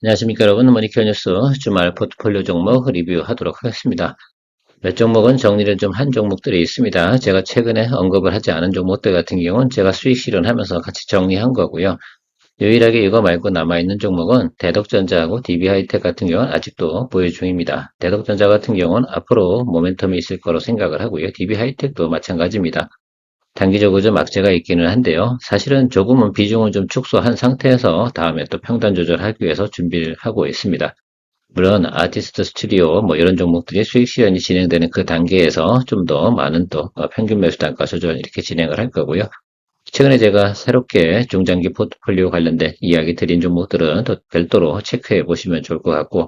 안녕하십니까 여러분. 머니케어 뉴스 주말 포트폴리오 종목 리뷰하도록 하겠습니다. 몇 종목은 정리를 좀 한 종목들이 있습니다. 제가 최근에 언급을 하지 않은 종목들 같은 경우는 제가 수익 실현하면서 같이 정리한 거고요. 유일하게 이거 말고 남아있는 종목은 대덕전자하고 DB하이텍 같은 경우는 아직도 보유 중입니다. 대덕전자 같은 경우는 앞으로 모멘텀이 있을 거로 생각을 하고요. DB하이텍도 마찬가지입니다. 단기적으로 좀 악재가 있기는 한데요. 사실은 조금은 비중을 좀 축소한 상태에서 다음에 또 평단 조절하기 위해서 준비를 하고 있습니다. 물론 아티스트 스튜디오 뭐 이런 종목들이 수익 실현이 진행되는 그 단계에서 좀 더 많은 또 평균 매수 단가 조절 이렇게 진행을 할 거고요. 최근에 제가 새롭게 중장기 포트폴리오 관련된 이야기 드린 종목들은 또 별도로 체크해 보시면 좋을 것 같고,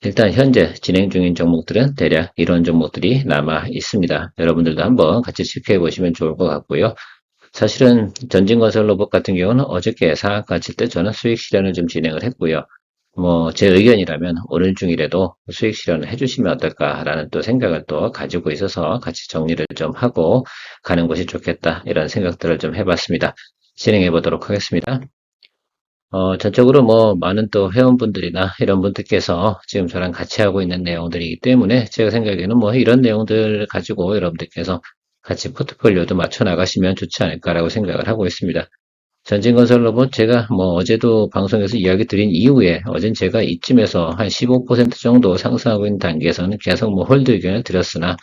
일단 현재 진행 중인 종목들은 대략 이런 종목들이 남아 있습니다. 여러분들도 한번 같이 체크해 보시면 좋을 것 같고요. 사실은 전진건설 로봇 같은 경우는 어저께 상한가 칠 때 저는 수익 실현을 좀 진행을 했고요. 뭐 제 의견이라면 오늘 중이라도 수익 실현을 해주시면 어떨까라는 또 생각을 또 가지고 있어서 같이 정리를 좀 하고 가는 것이 좋겠다 이런 생각들을 좀 해봤습니다. 진행해 보도록 하겠습니다. 전적으로 뭐 많은 또 회원분들이나 이런 분들께서 지금 저랑 같이 하고 있는 내용들이기 때문에 제가 생각에는 뭐 이런 내용들 가지고 여러분들께서 같이 포트폴리오도 맞춰 나가시면 좋지 않을까라고 생각을 하고 있습니다. 전진건설 로봇 제가 뭐 어제도 방송에서 이야기 드린 이후에 어젠 제가 이쯤에서 한 15% 정도 상승하고 있는 단계에서는 계속 뭐 홀드 의견을 드렸으나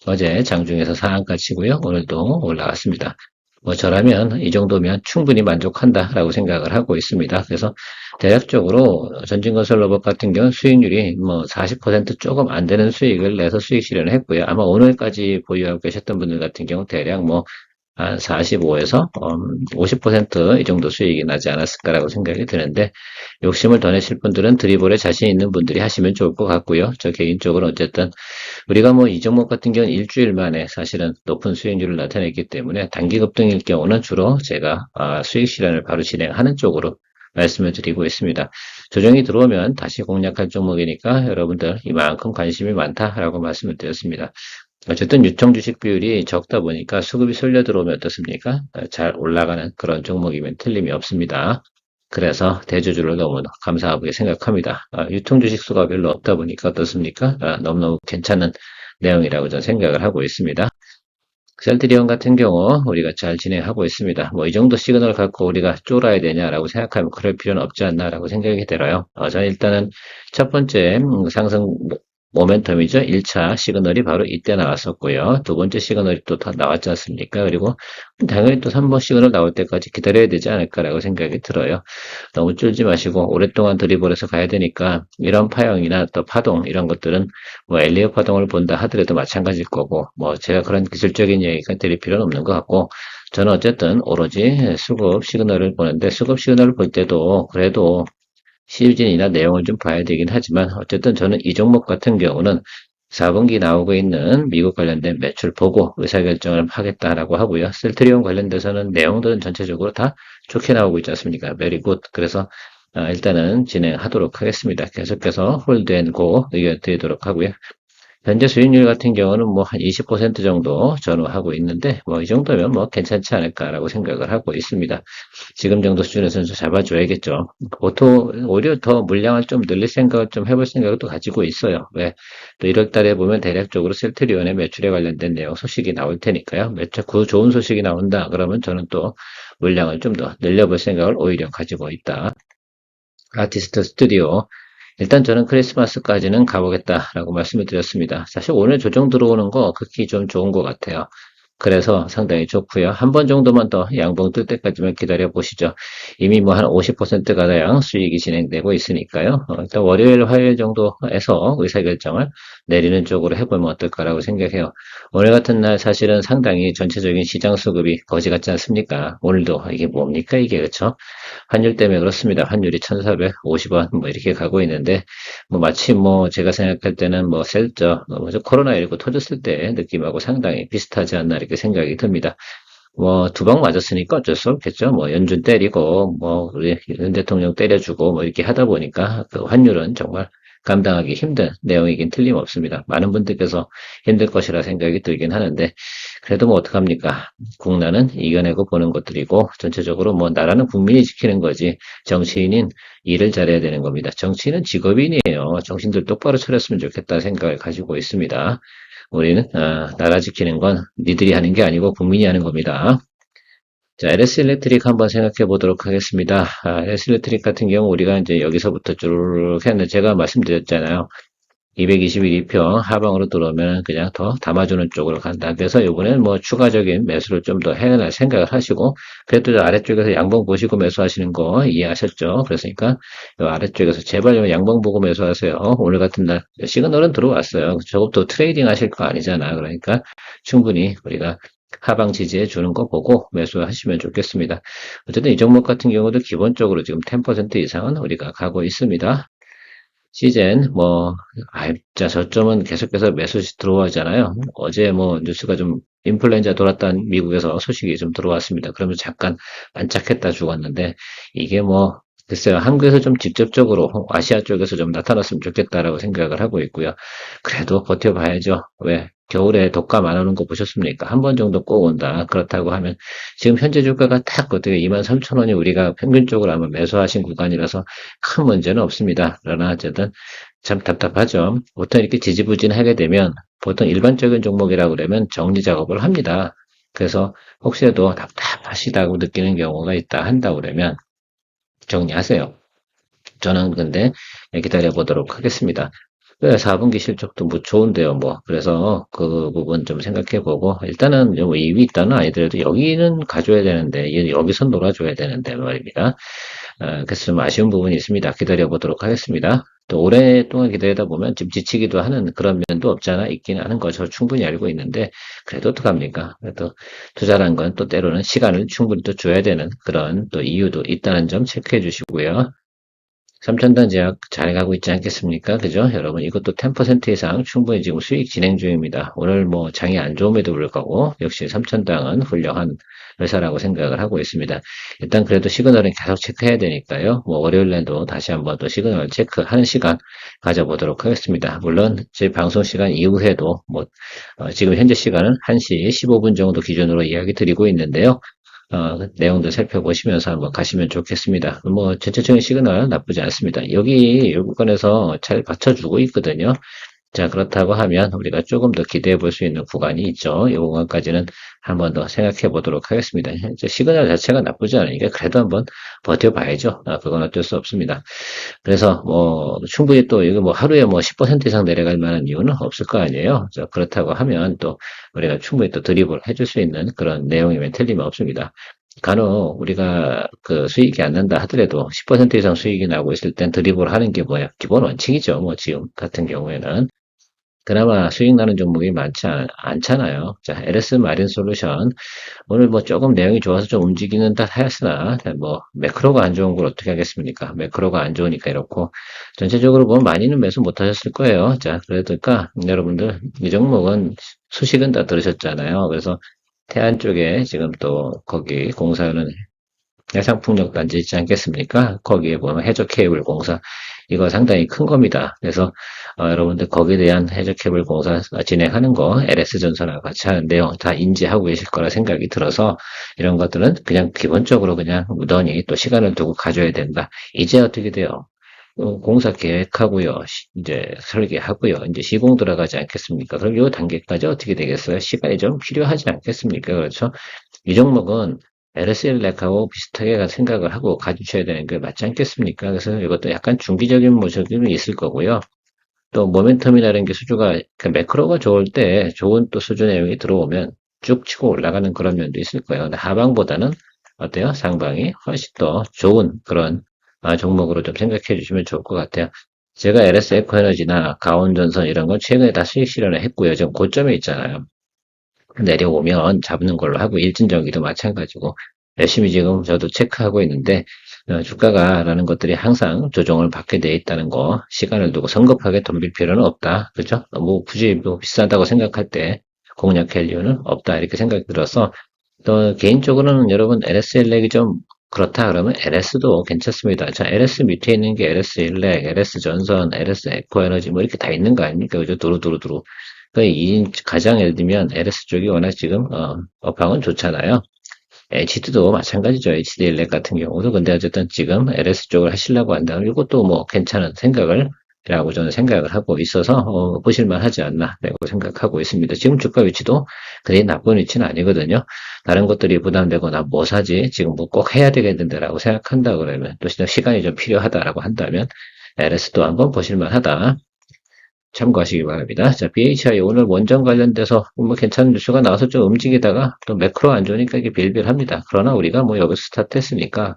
어제 장중에서 상한가 치고요. 오늘도 올라왔습니다. 뭐 저라면 이 정도면 충분히 만족한다라고 생각을 하고 있습니다. 그래서 대략적으로 전진건설 로봇 같은 경우는 수익률이 뭐 40% 조금 안 되는 수익을 내서 수익 실현을 했고요. 아마 오늘까지 보유하고 계셨던 분들 같은 경우 대략 뭐 한 45에서 50% 이 정도 수익이 나지 않았을까라고 생각이 드는데, 욕심을 더 내실 분들은 드리블에 자신 있는 분들이 하시면 좋을 것 같고요. 저 개인적으로 어쨌든 우리가 뭐 이 종목 같은 경우는 일주일 만에 사실은 높은 수익률을 나타냈기 때문에 단기 급등일 경우는 주로 제가 수익 실현을 바로 진행하는 쪽으로 말씀을 드리고 있습니다. 조정이 들어오면 다시 공략할 종목이니까 여러분들 이만큼 관심이 많다라고 말씀을 드렸습니다. 어쨌든 유통 주식 비율이 적다 보니까 수급이 쏠려 들어오면 어떻습니까? 잘 올라가는 그런 종목이면 틀림이 없습니다. 그래서 대주주를 너무 감사하게 생각합니다. 유통 주식 수가 별로 없다 보니까 어떻습니까? 너무너무 괜찮은 내용이라고 저는 생각을 하고 있습니다. 셀트리온 같은 경우 우리가 잘 진행하고 있습니다. 뭐 이 정도 시그널 갖고 우리가 쫄아야 되냐라고 생각하면 그럴 필요는 없지 않나라고 생각이 들어요. 저는 일단은 첫 번째 상승 모멘텀이죠. 1차 시그널이 바로 이때 나왔었고요. 두 번째 시그널이 또 나왔지 않습니까? 그리고 당연히 또 3번 시그널 나올 때까지 기다려야 되지 않을까라고 생각이 들어요. 너무 쫄지 마시고 오랫동안 드리블해서 가야 되니까 이런 파형이나 또 파동 이런 것들은 뭐 엘리어 파동을 본다 하더라도 마찬가지일 거고, 뭐 제가 그런 기술적인 얘기가 드릴 필요는 없는 것 같고, 저는 어쨌든 오로지 수급 시그널을 보는데, 수급 시그널을 볼 때도 그래도 시즌이나 내용을 좀 봐야 되긴 하지만, 어쨌든 저는 이 종목 같은 경우는 4분기 나오고 있는 미국 관련된 매출 보고 의사결정을 하겠다라고 하고요. 셀트리온 관련돼서는 내용들은 전체적으로 다 좋게 나오고 있지 않습니까? 메리 굿. 그래서 일단은 진행하도록 하겠습니다. 계속해서 홀드앤고 의견 드리도록 하고요. 현재 수익률 같은 경우는 뭐 한 20% 정도 전후하고 있는데, 뭐 이 정도면 뭐 괜찮지 않을까라고 생각을 하고 있습니다. 지금 정도 수준에서는 좀 잡아줘야겠죠. 보통 오히려 더 물량을 좀 늘릴 생각을 좀 해볼 생각을 또 가지고 있어요. 왜? 또 1월 달에 보면 대략적으로 셀트리온의 매출에 관련된 내용 소식이 나올 테니까요. 매출 좋은 소식이 나온다 그러면 저는 또 물량을 좀 더 늘려볼 생각을 오히려 가지고 있다. 아티스트 스튜디오. 일단 저는 크리스마스까지는 가보겠다라고 말씀을 드렸습니다. 사실 오늘 조정 들어오는 거 극히 좀 좋은 것 같아요. 그래서 상당히 좋고요. 한 번 정도만 더 양봉 뜰 때까지만 기다려 보시죠. 이미 뭐 한 50% 가량 수익이 진행되고 있으니까요. 일단 월요일, 화요일 정도에서 의사결정을 내리는 쪽으로 해보면 어떨까라고 생각해요. 오늘 같은 날 사실은 상당히 전체적인 시장 수급이 거지 같지 않습니까? 오늘도 이게 뭡니까 이게 그렇죠? 환율 때문에 그렇습니다. 환율이 1,450원 뭐 이렇게 가고 있는데, 뭐 마치 뭐 제가 생각할 때는 뭐 뭐죠? 코로나19 터졌을 때 느낌하고 상당히 비슷하지 않나 이렇게 생각이 듭니다. 뭐 두 방 맞았으니까 어쩔 수 없겠죠. 뭐 연준 때리고 뭐 우리 윤 대통령 때려주고 뭐 이렇게 하다 보니까 그 환율은 정말 감당하기 힘든 내용이긴 틀림없습니다. 많은 분들께서 힘들 것이라 생각이 들긴 하는데, 그래도 뭐 어떡합니까? 국난은 이겨내고 보는 것들이고, 전체적으로 뭐 나라는 국민이 지키는 거지, 정치인인 일을 잘해야 되는 겁니다. 정치인은 직업인이에요. 정신들 똑바로 차렸으면 좋겠다 생각을 가지고 있습니다. 우리는, 나라 지키는 건 니들이 하는 게 아니고 국민이 하는 겁니다. 자, LS 일렉트릭 한번 생각해 보도록 하겠습니다. LS 일렉트릭 같은 경우 우리가 이제 여기서부터 쭉 했는데 제가 말씀드렸잖아요. 221 2평 하방으로 들어오면 그냥 더 담아주는 쪽으로 간다. 그래서 이번엔 뭐 추가적인 매수를 좀 더 해낼 생각을 하시고, 그래도 아래쪽에서 양봉 보시고 매수하시는 거 이해하셨죠? 그랬으니까 이 아래쪽에서 제발 좀 양봉 보고 매수하세요. 오늘 같은 날 시그널은 들어왔어요. 저것도 트레이딩 하실 거 아니잖아. 그러니까 충분히 우리가 하방 지지해 주는 거 보고 매수하시면 좋겠습니다. 어쨌든 이 종목 같은 경우도 기본적으로 지금 10% 이상은 우리가 가고 있습니다. 시젠, 뭐, 자, 저점은 계속해서 매수시 들어오잖아요. 어제 뭐, 뉴스가 좀, 인플루엔자 돌았다는 미국에서 소식이 좀 들어왔습니다. 그러면서 잠깐 반짝했다 죽었는데, 이게 뭐, 글쎄요, 한국에서 좀 직접적으로 아시아 쪽에서 좀 나타났으면 좋겠다라고 생각을 하고 있고요. 그래도 버텨봐야죠. 왜? 겨울에 독감 안 오는 거 보셨습니까? 한 번 정도 꼭 온다. 그렇다고 하면, 지금 현재 주가가 딱 어떻게 23,000원이 우리가 평균적으로 아마 매수하신 구간이라서 큰 문제는 없습니다. 그러나 어쨌든 참 답답하죠. 보통 이렇게 지지부진하게 되면 보통 일반적인 종목이라고 그러면 정리 작업을 합니다. 그래서 혹시라도 답답하시다고 느끼는 경우가 있다 한다고 그러면 정리하세요. 저는 근데 기다려 보도록 하겠습니다. 4분기 실적도 뭐 좋은데요, 뭐. 그래서 그 부분 좀 생각해 보고, 일단은 뭐 2위 있다는 아니더라도 여기는 가져야 되는데, 여기서 놀아줘야 되는데 말입니다. 그래서 좀 아쉬운 부분이 있습니다. 기다려 보도록 하겠습니다. 또 오랫동안 기다리다 보면 좀 지치기도 하는 그런 면도 없잖아 있기는 하는 거 저 충분히 알고 있는데, 그래도 어떡합니까? 그래도 투자란 건 또 때로는 시간을 충분히 또 줘야 되는 그런 또 이유도 있다는 점 체크해 주시고요. 삼천단 제약 잘 가고 있지 않겠습니까? 그죠? 여러분, 이것도 10% 이상 충분히 지금 수익 진행 중입니다. 오늘 뭐 장이 안 좋음에도 불구하고 역시 삼천당은 훌륭한 회사라고 생각을 하고 있습니다. 일단 그래도 시그널은 계속 체크해야 되니까요. 뭐 월요일날도 다시 한번 또 시그널 체크하는 시간 가져보도록 하겠습니다. 물론 제 방송 시간 이후에도 뭐 지금 현재 시간은 1시 15분 정도 기준으로 이야기 드리고 있는데요. 내용도 살펴보시면서 한번 가시면 좋겠습니다. 뭐, 전체적인 시그널 나쁘지 않습니다. 여기, 이 구간에서 잘 받쳐주고 있거든요. 자, 그렇다고 하면 우리가 조금 더 기대해 볼 수 있는 구간이 있죠. 이 구간까지는 한번 더 생각해 보도록 하겠습니다. 현재 시그널 자체가 나쁘지 않으니까 그래도 한번 버텨봐야죠. 그건 어쩔 수 없습니다. 그래서 뭐 충분히 또 이거 뭐 하루에 뭐 10% 이상 내려갈 만한 이유는 없을 거 아니에요. 그렇다고 하면 또 우리가 충분히 또 드립을 해줄 수 있는 그런 내용이면 틀림없습니다. 간혹 우리가 그 수익이 안 난다 하더라도 10% 이상 수익이 나고 있을 땐 드립을 하는 게 뭐야? 기본 원칙이죠. 뭐 지금 같은 경우에는. 그나마 수익 나는 종목이 많지 않잖아요. 자, LS 마린 솔루션. 오늘 뭐 조금 내용이 좋아서 좀 움직이는 듯 하였으나, 뭐, 매크로가 안 좋은 걸 어떻게 하겠습니까? 매크로가 안 좋으니까 이렇고, 전체적으로 보면 많이는 매수 못 하셨을 거예요. 자, 그러니까 여러분들, 이 종목은 수식은 다 들으셨잖아요. 그래서 태안 쪽에 지금 또 거기 공사는 해상풍력 단지 있지 않겠습니까? 거기에 보면 해저 케이블 공사 이거 상당히 큰 겁니다. 그래서 여러분들 거기에 대한 해저 케이블 공사 진행하는 거 LS 전선하고 같이 하는데요. 다 인지하고 계실 거라 생각이 들어서 이런 것들은 그냥 기본적으로 그냥 무던히 또 시간을 두고 가져야 된다. 이제 어떻게 돼요? 공사 계획하고요. 이제 설계하고요. 이제 시공 들어가지 않겠습니까? 그럼 이 단계까지 어떻게 되겠어요? 시간이 좀 필요하지 않겠습니까? 그렇죠? 이 종목은 LSL락하고 비슷하게 생각을 하고 가주셔야 되는 게 맞지 않겠습니까? 그래서 이것도 약간 중기적인 모습이 있을 거고요. 또 모멘텀이라는 게 수주가 그 매크로가 좋을 때 좋은 또 수주 내용이 들어오면 쭉 치고 올라가는 그런 면도 있을 거예요. 근데 하방보다는 어때요? 상방이 훨씬 더 좋은 그런 종목으로 좀 생각해 주시면 좋을 것 같아요. 제가 LS 에코에너지나 가온전선 이런 건 최근에 다 수익 실현을 했고요. 지금 고점에 있잖아요. 내려오면 잡는 걸로 하고 일진전기도 마찬가지고 열심히 지금 저도 체크하고 있는데 주가가라는 것들이 항상 조정을 받게 돼 있다는 거 시간을 두고 성급하게 덤빌 필요는 없다. 그죠? 뭐 굳이 뭐 비싸다고 생각할 때 공략할 이유는 없다. 이렇게 생각이 들어서 또 개인적으로는 여러분 LSL렉이 좀 그렇다 그러면 LS도 괜찮습니다. 자, LS 밑에 있는 게 LS 일렉, LS 전선, LS 에코에너지 뭐 이렇게 다 있는 거 아닙니까? 그죠? 두루두루두루. 가장 예를 들면 LS 쪽이 워낙 지금 업황은 좋잖아요. HD도 마찬가지죠. HDLS 같은 경우도. 근데 어쨌든 지금 LS 쪽을 하시려고 한다면 이것도 뭐 괜찮은 생각이라고 저는 생각을 하고 있어서 보실만 하지 않나 라고 생각하고 있습니다. 지금 주가 위치도 그리 나쁜 위치는 아니거든요. 다른 것들이 부담되고 나 뭐 사지? 지금 뭐 꼭 해야 되겠는데 라고 생각한다 그러면 또 시간이 좀 필요하다라고 한다면 LS도 한번 보실만 하다. 참고하시기 바랍니다. 자, BHI 오늘 원전 관련돼서 뭐 괜찮은 뉴스가 나와서 좀 움직이다가 또 매크로 안 좋으니까 이게 빌빌합니다. 그러나 우리가 뭐 여기서 스타트 했으니까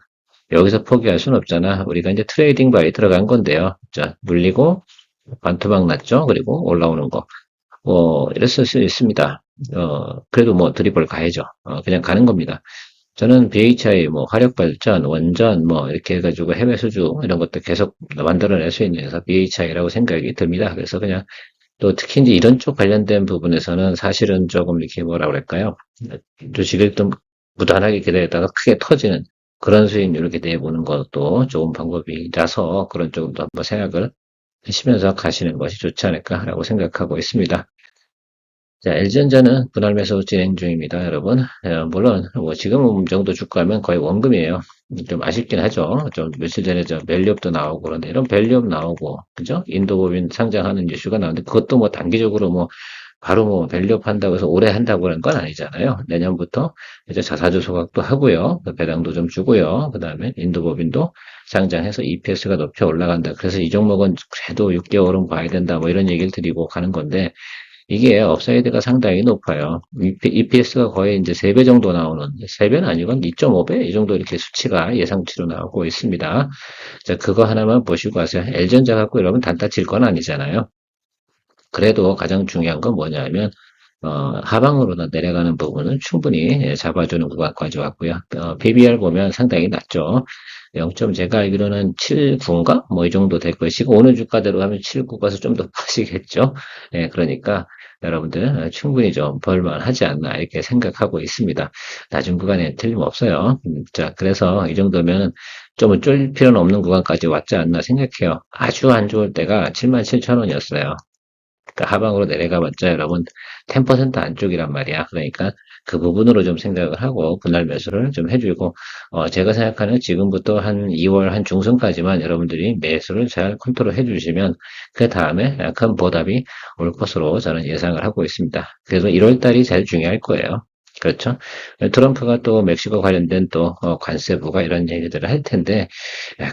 여기서 포기할 수는 없잖아. 우리가 이제 트레이딩 바이 들어간 건데요. 자, 물리고 반토막 났죠. 그리고 올라오는 거. 이랬을 수 있습니다. 그래도 뭐 드리블 가야죠. 그냥 가는 겁니다. 저는 BHI, 뭐, 화력발전, 원전, 뭐, 이렇게 해가지고 해외 수주, 이런 것도 계속 만들어낼 수 있는 회사 BHI라고 생각이 듭니다. 그래서 그냥, 또 특히 이제 이런 쪽 관련된 부분에서는 사실은 조금 이렇게 뭐라 그럴까요? 주식을 좀 무단하게 기다렸다가 크게 터지는 그런 수익률을 기대해 보는 것도 좋은 방법이라서 그런 쪽도 한번 생각을 하시면서 가시는 것이 좋지 않을까라고 생각하고 있습니다. 자, LG전자는 분할 매수 진행 중입니다, 여러분. 물론, 뭐, 지금 정도 주가면 거의 원금이에요. 좀 아쉽긴 하죠. 좀 며칠 전에 밸류업도 나오고, 그런데 이런 밸류업 나오고, 그죠? 인도법인 상장하는 이슈가 나오는데, 그것도 뭐 단기적으로 뭐, 바로 뭐, 밸류업 한다고 해서 오래 한다고 하는 건 아니잖아요. 내년부터 이제 자사주 소각도 하고요. 배당도 좀 주고요. 그 다음에 인도법인도 상장해서 EPS가 높여 올라간다. 그래서 이 종목은 그래도 6개월은 봐야 된다. 뭐 이런 얘기를 드리고 가는 건데, 이게 업사이드가 상당히 높아요. EPS가 거의 이제 3배 정도 나오는, 3배는 아니고 2.5배? 이 정도 이렇게 수치가 예상치로 나오고 있습니다. 자, 그거 하나만 보시고 하세요. L전자 갖고 여러분 단타 칠 건 아니잖아요. 그래도 가장 중요한 건 뭐냐면, 하방으로 내려가는 부분은 충분히 잡아주는 구간까지 왔고요. PBR 보면 상당히 낮죠. 0점 제가 알기로는 7구인가? 뭐 이 정도 될 것이고, 오늘 주가대로 하면 7구 가서 좀 더 파시겠죠. 예, 그러니까 여러분들 충분히 좀 벌만 하지 않나 이렇게 생각하고 있습니다. 낮은 구간에 틀림없어요. 자, 그래서 이 정도면 좀 쫄 필요는 없는 구간까지 왔지 않나 생각해요. 아주 안 좋을 때가 77,000원이었어요. 그러니까 하방으로 내려가봤자 여러분 10% 안쪽이란 말이야. 그러니까 그 부분으로 좀 생각을 하고 분할 매수를 좀 해주고 제가 생각하는 지금부터 한 2월 한 중순까지만 여러분들이 매수를 잘 컨트롤 해주시면 그 다음에 큰 보답이 올 것으로 저는 예상을 하고 있습니다. 그래서 1월 달이 제일 중요할 거예요. 그렇죠. 트럼프가 또 멕시코 관련된 또 관세부가 이런 얘기들을 할 텐데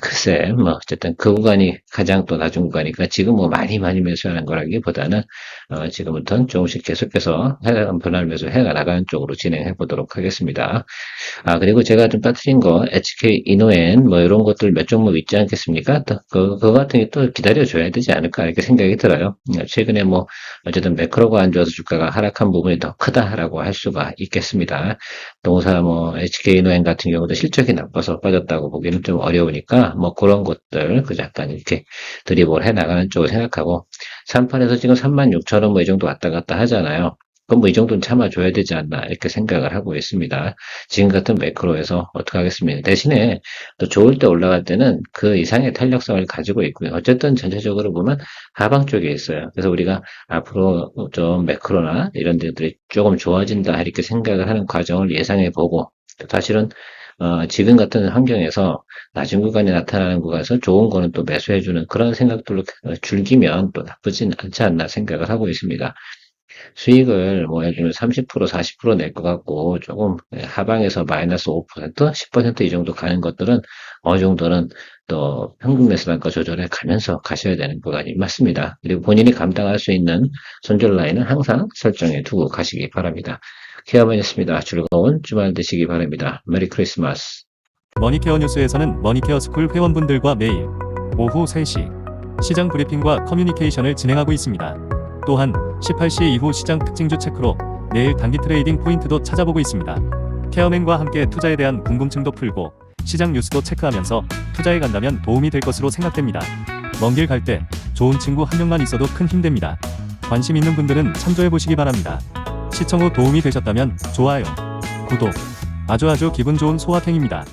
글쎄 뭐 어쨌든 그 구간이 가장 또 낮은 구간이니까 지금 뭐 많이 매수하는 거라기보다는 지금부터는 조금씩 계속해서 분할 매수 해가 나가는 쪽으로 진행해 보도록 하겠습니다. 그리고 제가 좀 빠뜨린 거 HK 이노엔 뭐 이런 것들 몇 종목 있지 않겠습니까? 또 그거 같은 게 또 기다려줘야 되지 않을까 이렇게 생각이 들어요. 최근에 뭐 어쨌든 매크로가 안 좋아서 주가가 하락한 부분이 더 크다라고 할 수가 있겠습니다. 동사 뭐 HK 이노엔 같은 경우도 실적이 나빠서 빠졌다고 보기는 좀 어려우니까 뭐 그런 것들 그 약간 이렇게 드리블 해 나가는 쪽을 생각하고 3판에서 지금 36,000원 뭐 이 정도 왔다 갔다 하잖아요. 그럼 뭐 이 정도는 참아줘야 되지 않나 이렇게 생각을 하고 있습니다. 지금 같은 매크로에서 어떻게 하겠습니까? 대신에 또 좋을 때 올라갈 때는 그 이상의 탄력성을 가지고 있고요. 어쨌든 전체적으로 보면 하방 쪽에 있어요. 그래서 우리가 앞으로 좀 매크로나 이런 데들이 조금 좋아진다 이렇게 생각을 하는 과정을 예상해 보고 사실은 지금 같은 환경에서 낮은 구간에 나타나는 구간에서 좋은 거는 또 매수해주는 그런 생각들로 즐기면 또 나쁘진 않지 않나 생각을 하고 있습니다. 수익을 뭐 예를 들면 30% 40% 낼 것 같고 조금 하방에서 마이너스 5% 10%이 정도 가는 것들은 어느 정도는 또 평균 매수단가 조절해 가면서 가셔야 되는 구간이 맞습니다. 그리고 본인이 감당할 수 있는 손절 라인은 항상 설정해 두고 가시기 바랍니다. 케어맨이었습니다. 즐거운 주말 되시기 바랍니다. 메리 크리스마스. 머니케어 뉴스에서는 머니케어 스쿨 회원분들과 매일 오후 3시 시장 브리핑과 커뮤니케이션을 진행하고 있습니다. 또한 18시 이후 시장 특징주 체크로 내일 단기 트레이딩 포인트도 찾아보고 있습니다. 케어맨과 함께 투자에 대한 궁금증도 풀고 시장 뉴스도 체크하면서 투자에 간다면 도움이 될 것으로 생각됩니다. 먼 길 갈 때 좋은 친구 한 명만 있어도 큰 힘 됩니다. 관심 있는 분들은 참조해 보시기 바랍니다. 시청 후 도움이 되셨다면 좋아요, 구독, 아주 기분 좋은 소확행입니다.